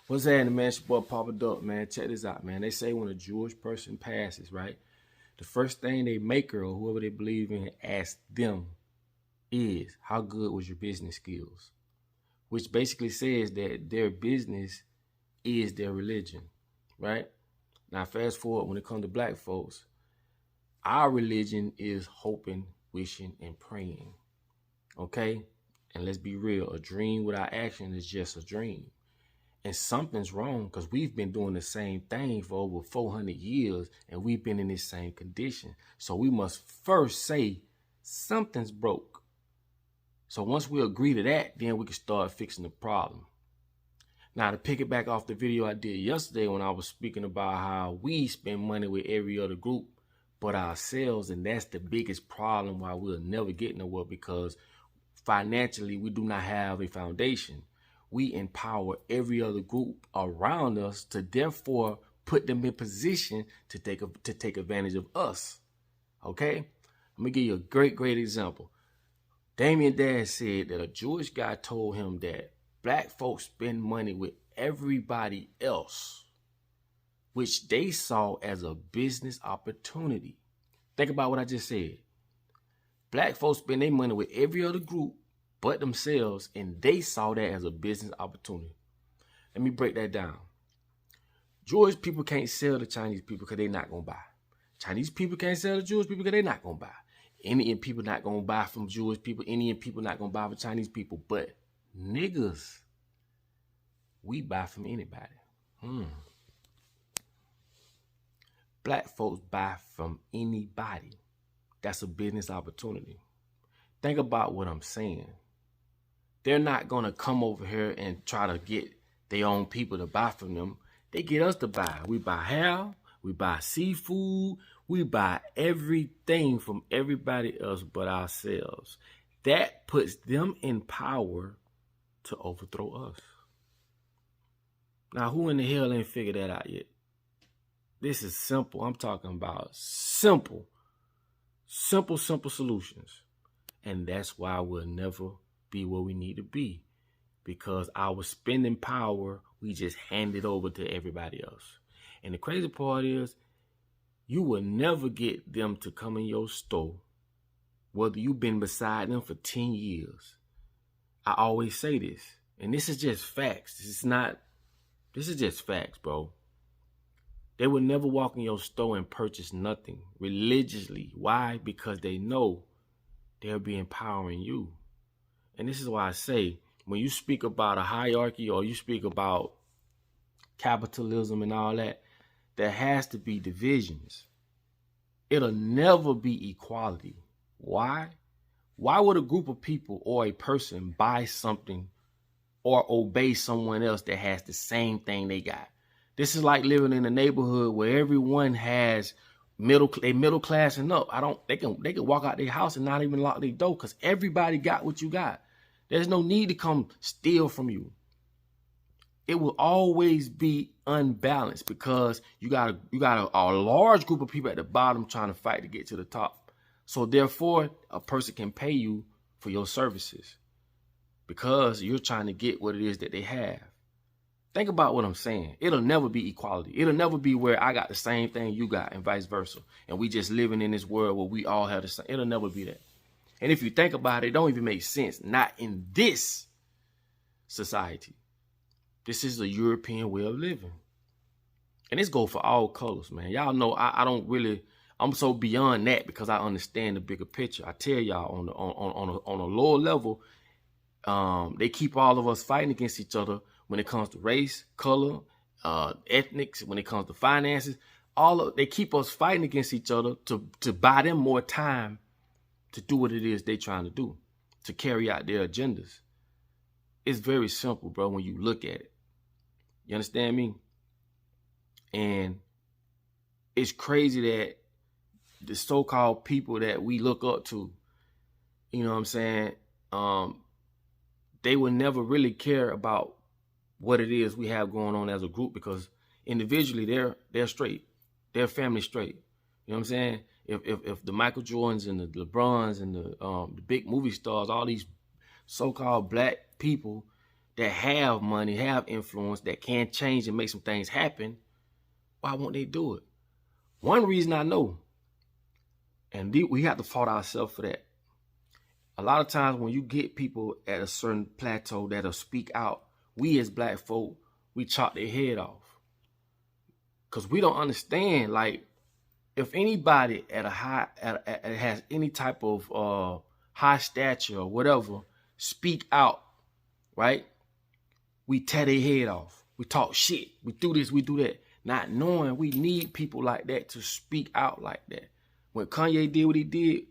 What's happening, man? It's your boy Papa Duck, man. Check this out, man. They say when a Jewish person passes, right, the first thing they maker or whoever they believe in ask them is, how good was your business skills? Which basically says that their business is their religion, right? Now, fast forward, when it comes to black folks, our religion is hoping, wishing, and praying, okay? And let's be real, a dream without action is just a dream. And something's wrong because we've been doing the same thing for over 400 years and we've been in this same condition. So we must first say something's broke. So once we agree to that, then we can start fixing the problem. Now, to pick it back off the video I did yesterday when I was speaking about how we spend money with every other group but ourselves, and that's the biggest problem why we'll never get nowhere, because financially we do not have a foundation. We empower every other group around us to therefore put them in position to take advantage of us. Okay? Let me give you a great example. Damien Dad said that a Jewish guy told him that black folks spend money with everybody else, which they saw as a business opportunity. Think about what I just said. Black folks spend their money with every other group but themselves, and they saw that as a business opportunity. Let me break that down. Jewish people can't sell to Chinese people because they're not going to buy. Chinese people can't sell to Jewish people because they're not going to buy. Indian people not going to buy from Jewish people. Indian people not going to buy from Chinese people. But niggas, we buy from anybody. Black folks buy from anybody. That's a business opportunity. Think about what I'm saying. They're not going to come over here and try to get their own people to buy from them. They get us to buy. We buy hair, we buy seafood, we buy everything from everybody else but ourselves. That puts them in power to overthrow us. Now, who in the hell ain't figured that out yet? This is simple. I'm talking about simple solutions. And that's why we'll never be where we need to be, because our spending power, we just hand it over to everybody else. And the crazy part is, you will never get them to come in your store, whether you've been beside them for 10 years. I always say this, and this is just facts. This is just facts, bro. They will never walk in your store and purchase nothing religiously. Why? Because they know they'll be empowering you. And this is why I say, when you speak about a hierarchy or you speak about capitalism and all that, there has to be divisions. It'll never be equality. Why? Why would a group of people or a person buy something or obey someone else that has the same thing they got? This is like living in a neighborhood where everyone has middle class and up. They can walk out their house and not even lock their door because everybody got what you got. There's no need to come steal from you. It will always be unbalanced because you got a large group of people at the bottom trying to fight to get to the top. So therefore, a person can pay you for your services because you're trying to get what it is that they have. Think about what I'm saying. It'll never be equality. It'll never be where I got the same thing you got and vice versa. And we just living in this world where we all have the same. It'll never be that. And if you think about it, it don't even make sense. Not in this society. This is a European way of living. And this goes for all colors, man. Y'all know I'm so beyond that because I understand the bigger picture. I tell y'all on a lower level, they keep all of us fighting against each other when it comes to race, color, ethnics, when it comes to finances. They keep us fighting against each other to buy them more time to do what it is they're trying to do, to carry out their agendas. It's very simple, bro, when you look at it. You understand me? And it's crazy that the so-called people that we look up to, you know what I'm saying, they would never really care about what it is we have going on as a group, because individually they're straight. Their family straight. You know what I'm saying? If the Michael Jordans and the LeBrons and the big movie stars, all these so-called black people, that have money, have influence, that can change and make some things happen, why won't they do it? One reason I know, and we have to fault ourselves for that. A lot of times when you get people at a certain plateau that'll speak out, we as black folk, we chop their head off. Because we don't understand, like, if anybody at a high, has any type of high stature or whatever, speak out, right? We tear their head off. We talk shit. We do this, we do that. Not knowing we need people like that to speak out like that. When Kanye did what he did,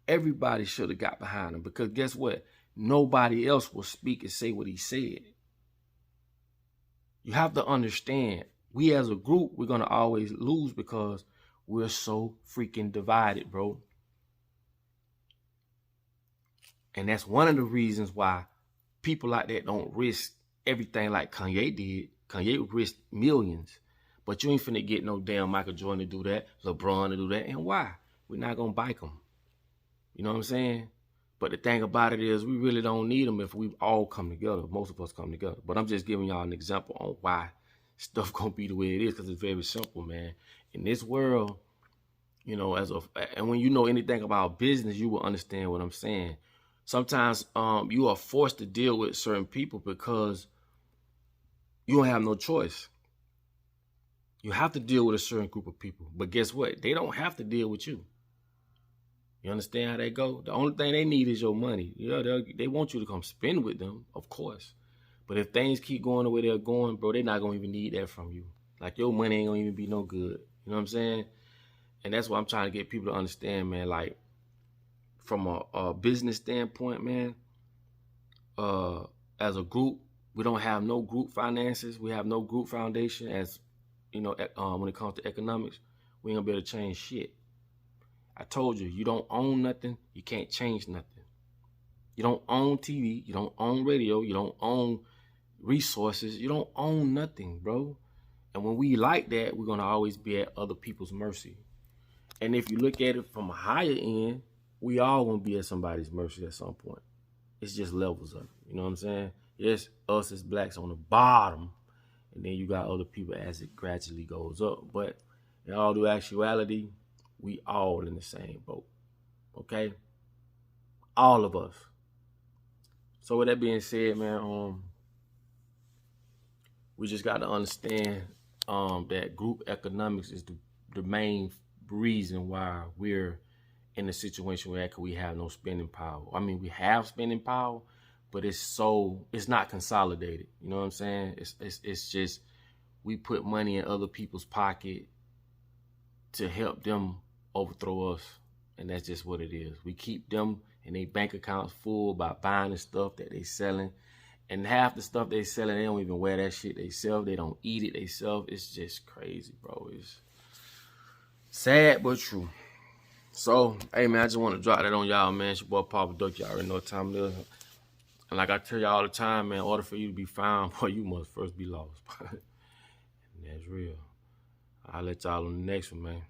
everybody should have got behind him, because guess what? Nobody else will speak and say what he said. You have to understand, we as a group, we're going to always lose because we're so freaking divided, bro. And that's one of the reasons why people like that don't risk everything like Kanye did. Kanye risked millions. But you ain't finna get no damn Michael Jordan to do that, LeBron to do that. And why? We're not going to bike them. You know what I'm saying? But the thing about it is we really don't need them if we all come together. Most of us come together. But I'm just giving y'all an example on why stuff going to be the way it is, because it's very simple, man. In this world, you know, and when you know anything about business, you will understand what I'm saying. Sometimes you are forced to deal with certain people because you don't have no choice. You have to deal with a certain group of people. But guess what? They don't have to deal with you. You understand how they go? The only thing they need is your money. You know, they want you to come spend with them, of course. But if things keep going the way they're going, bro, they're not going to even need that from you. Like, your money ain't going to even be no good. You know what I'm saying? And that's what I'm trying to get people to understand, man. Like, from a business standpoint, man, as a group, we don't have no group finances. We have no group foundation. As you know, when it comes to economics, we ain't gonna be able to change shit. I told you, you don't own nothing, you can't change nothing. You don't own TV, you don't own radio, you don't own resources, you don't own nothing, bro. And when we like that, we're gonna always be at other people's mercy. And if you look at it from a higher end, we all gonna be at somebody's mercy at some point. It's just levels of it. You know what I'm saying? Yes, us as blacks on the bottom, and then you got other people as it gradually goes up. But in all due actuality, we all in the same boat. Okay? All of us. So with that being said, man, we just got to understand that group economics is the main reason why we're in the situation we're at, because we have no spending power. I mean, we have spending power, but it's not consolidated. You know what I'm saying? It's just, we put money in other people's pocket to help them overthrow us. And that's just what it is. We keep them and their bank accounts full by buying the stuff that they selling. And half the stuff they selling, they don't even wear that shit they sell. They don't eat it they sell. It's just crazy, bro. It's sad but true. So, hey, man, I just want to drop that on y'all, man. It's your boy, Papa Duck. Y'all already know what time it is. And like I tell y'all all the time, man, in order for you to be found, boy, you must first be lost. And that's real. I'll let y'all on the next one, man.